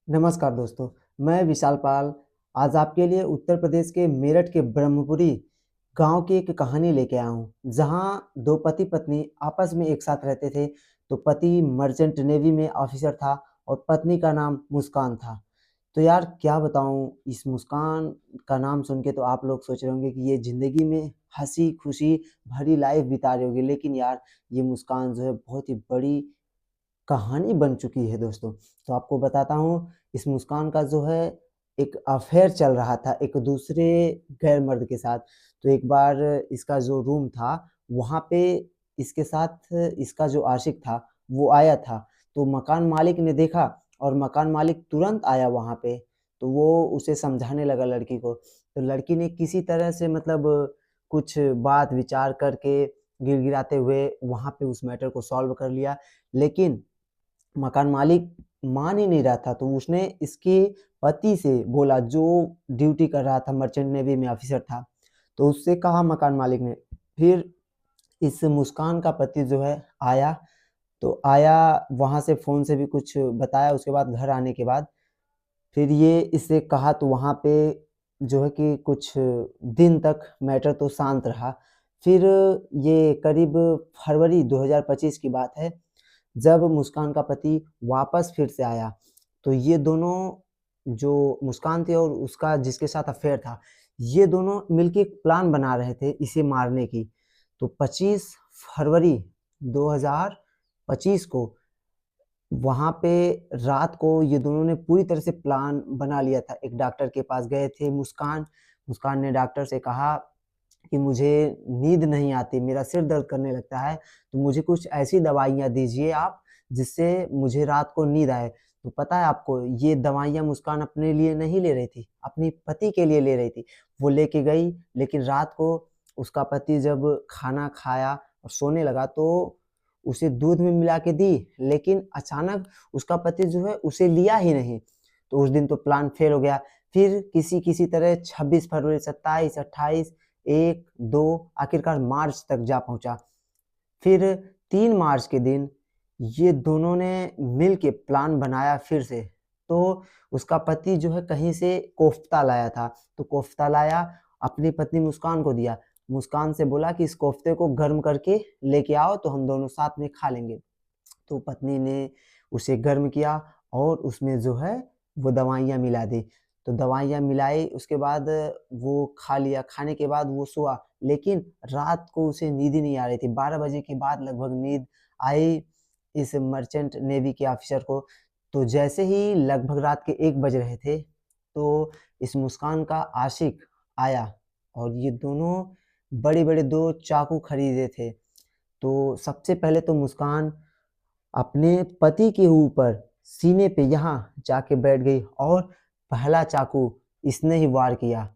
नमस्कार दोस्तों, मैं विशाल पाल आज आपके लिए उत्तर प्रदेश के मेरठ के ब्रह्मपुरी गांव की एक कहानी लेके आया हूँ, जहां दो पति-पत्नी आपस में एक साथ रहते थे। तो पति मर्चेंट नेवी में ऑफिसर था और पत्नी का नाम मुस्कान था। तो यार क्या बताऊँ, इस मुस्कान का नाम सुन के तो आप लोग सोच रहे होंगे कि ये ज़िंदगी में हँसी-खुशी भरी लाइफ़ बिता रही होगी, लेकिन यार ये मुस्कान जो है बहुत ही बड़ी कहानी बन चुकी है दोस्तों। तो आपको बताता हूँ, इस मुस्कान का जो है एक अफ़ेयर चल रहा था एक दूसरे गैर मर्द के साथ। तो एक बार इसका जो रूम था, वहाँ पे इसके साथ इसका जो आशिक था, वो आया था। तो मकान मालिक ने देखा और मकान मालिक तुरंत आया वहाँ पे। तो वो उसे समझाने लगा लड़की को। तो लड़की ने किसी तरह से मतलब कुछ बात विचार करके गिड़गिड़ाते हुए वहाँ पे उस मैटर को सॉल्व कर लिया। लेकिन मकान मालिक मान ही नहीं रहा था, तो उसने इसके पति से बोला जो ड्यूटी कर रहा था, मर्चेंट नेवी में ऑफिसर था। तो उससे कहा मकान मालिक ने। फिर इस मुस्कान का पति जो है आया, तो आया वहाँ से फ़ोन से भी कुछ बताया। उसके बाद घर आने के बाद फिर ये इससे कहा, तो वहाँ पे जो है कि कुछ दिन तक मैटर तो शांत रहा। फिर ये करीब फरवरी 2025 की बात है, जब मुस्कान का पति वापस फिर से आया। तो ये दोनों, जो मुस्कान थी और उसका जिसके साथ अफ़ेयर था, ये दोनों मिलके एक प्लान बना रहे थे इसे मारने की। तो 25 फरवरी 2025 को वहाँ पे रात को ये दोनों ने पूरी तरह से प्लान बना लिया था। एक डॉक्टर के पास गए थे मुस्कान। मुस्कान ने डॉक्टर से कहा कि मुझे नींद नहीं आती, मेरा सिर दर्द करने लगता है, तो मुझे कुछ ऐसी दवाइयाँ दीजिए आप, जिससे मुझे रात को नींद आए। तो पता है आपको, ये दवाइयाँ मुस्कान अपने लिए नहीं ले रही थी, अपने पति के लिए ले रही थी। वो लेके गई, लेकिन रात को उसका पति जब खाना खाया और सोने लगा, तो उसे दूध में मिला के दी, लेकिन अचानक उसका पति जो है उसे लिया ही नहीं। तो उस दिन तो प्लान फेल हो गया। फिर किसी तरह 26 फरवरी, 27, 28, 1, 2 आखिरकार मार्च तक जा पहुँचा। फिर 3 मार्च के दिन ये दोनों ने मिल के प्लान बनाया फिर से। तो उसका पति जो है कहीं से कोफ्ता लाया था, तो कोफ्ता लाया, अपनी पत्नी मुस्कान को दिया। मुस्कान से बोला कि इस कोफ्ते को गर्म करके लेके आओ, तो हम दोनों साथ में खा लेंगे। तो पत्नी ने उसे गर्म किया और उसमें जो है वो दवाइयाँ मिला दी। तो दवाइयाँ मिलाई, उसके बाद वो खा लिया। खाने के बाद वो सोआ, लेकिन रात को उसे नींद ही नहीं आ रही थी। 12 बजे के बाद लगभग नींद आई इस मर्चेंट नेवी के ऑफिसर को। तो जैसे ही लगभग रात के 1 बज रहे थे, तो इस मुस्कान का आशिक आया और ये दोनों बड़े-बड़े 2 चाकू खरीदे थे। तो सबसे पहले तो मुस्कान अपने पति के ऊपर सीने पे यहाँ जाके बैठ गई और पहला चाकू इसने ही वार किया।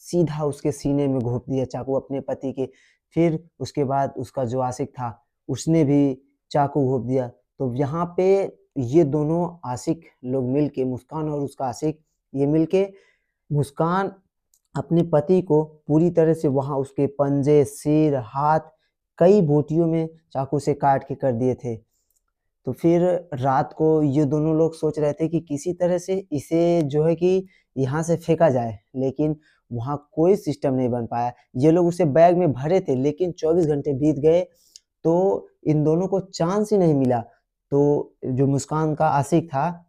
सीधा उसके सीने में घोंप दिया चाकू अपने पति के। फिर उसके बाद उसका जो आशिक था, उसने भी चाकू घोंप दिया। तो यहाँ पे ये दोनों आशिक लोग मिल के, मुस्कान और उसका आशिक, ये मिल के मुस्कान अपने पति को पूरी तरह से वहाँ उसके पंजे, सिर, हाथ कई बोटियों में चाकू से काट के कर दिए थे। तो फिर रात को ये दोनों लोग सोच रहे थे कि किसी तरह से इसे जो है कि यहाँ से फेंका जाए, लेकिन वहाँ कोई सिस्टम नहीं बन पाया। ये लोग उसे बैग में भरे थे, लेकिन 24 घंटे बीत गए, तो इन दोनों को चांस ही नहीं मिला। तो जो मुस्कान का आशिक था,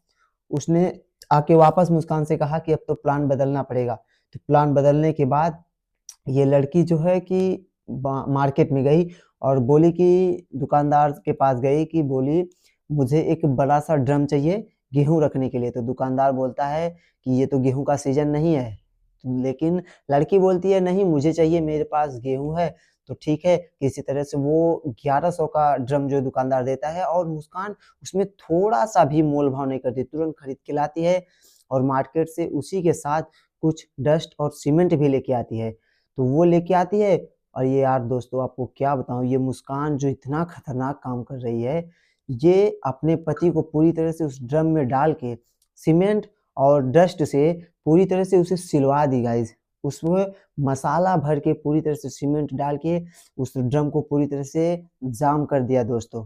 उसने आके वापस मुस्कान से कहा कि अब तो प्लान बदलना पड़ेगा। तो प्लान बदलने के बाद ये लड़की जो है कि मार्केट में गई और बोली कि दुकानदार के पास गई कि बोली मुझे एक बड़ा सा ड्रम चाहिए गेहूं रखने के लिए। तो दुकानदार बोलता है कि ये तो गेहूं का सीजन नहीं है, लेकिन लड़की बोलती है नहीं मुझे चाहिए, मेरे पास गेहूं है। तो ठीक है, किसी तरह से वो 1100 का ड्रम जो दुकानदार देता है, और मुस्कान उसमें थोड़ा सा भी मोल भाव नहीं करती, तुरंत खरीद के लाती है और मार्केट से उसी के साथ कुछ डस्ट और सीमेंट भी लेके आती है। तो वो लेके आती है, और ये यार दोस्तों आपको क्या बताऊँ, ये मुस्कान जो इतना खतरनाक काम कर रही है, ये अपने पति को पूरी तरह से उस ड्रम में डाल के सीमेंट और डस्ट से पूरी तरह से उसे सिलवा दी गाइस। उसमें मसाला भर के पूरी तरह से सीमेंट डाल के उस ड्रम को पूरी तरह से जाम कर दिया दोस्तों।